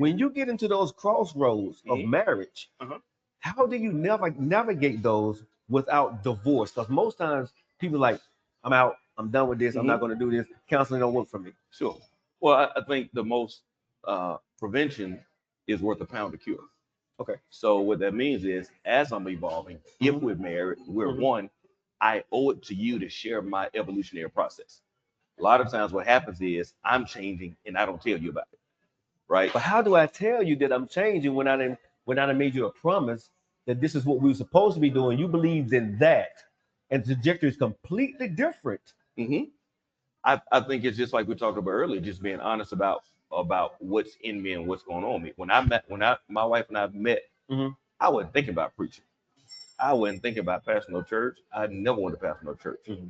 when you get into those crossroads of marriage, Uh-huh. how do you never navigate those without divorce? Because most times people like, I'm out, I'm done with this, I'm Hmm. not going to do this. Counseling don't work for me. Sure. Well, I think the most prevention is worth a pound of cure. Okay. So what that means is, as I'm evolving, if Hmm. we're married, we're Hmm. one. I owe it to you to share my evolutionary process. A lot of times, what happens is I'm changing and I don't tell you about it, right? But how do I tell you that I'm changing when I done made you a promise that this is what we were supposed to be doing? You believed in that, and the trajectory is completely different. Hmm. I think it's just like we talked about earlier, just being honest about what's in me and what's going on with me. When I my wife and I met, Hmm. I wasn't thinking about preaching. I wasn't thinking about pastoring no church. I never wanted to pastor no church. Hmm.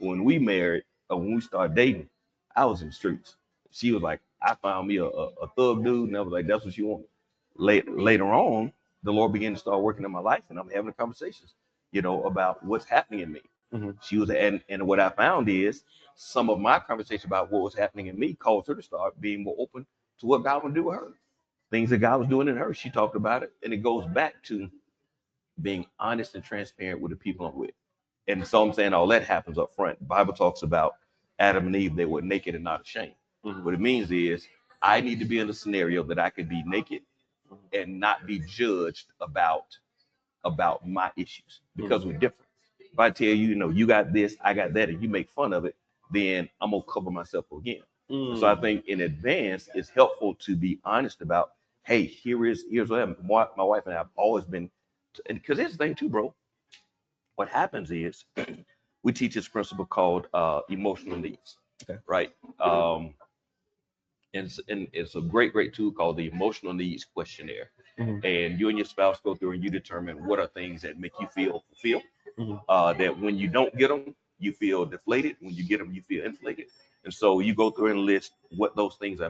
When we married, or when we started dating, I was in the streets. She was like, I found me a thug dude, and I was like, that's what you want. Later on, the Lord began to start working in my life, and I'm having conversations, about what's happening in me. Hmm. She was, and what I found is some of my conversation about what was happening in me caused her to start being more open to what God would do with her. Things that God was doing in her, she talked about it, and it goes back to being honest and transparent with the people I'm with. And so I'm saying all that happens up front. The Bible talks about Adam and Eve, they were naked and not ashamed. Hmm. What it means is I need to be in a scenario that I could be naked and not be judged about my issues because Hmm. we're different. If I tell you, you got this, I got that, and you make fun of it, then I'm gonna cover myself again. So I Mm. think in advance it's helpful to be honest about, hey, here's what happened. My wife and I have always been, because here's the thing too, bro. What happens is we teach this principle called emotional needs, Okay. right? And it's a great tool called the emotional needs questionnaire. Hmm. And you and your spouse go through and you determine what are things that make you feel fulfilled. Hmm. That when you don't get them, you feel deflated. When you get them, you feel inflated. And so you go through and list what those things are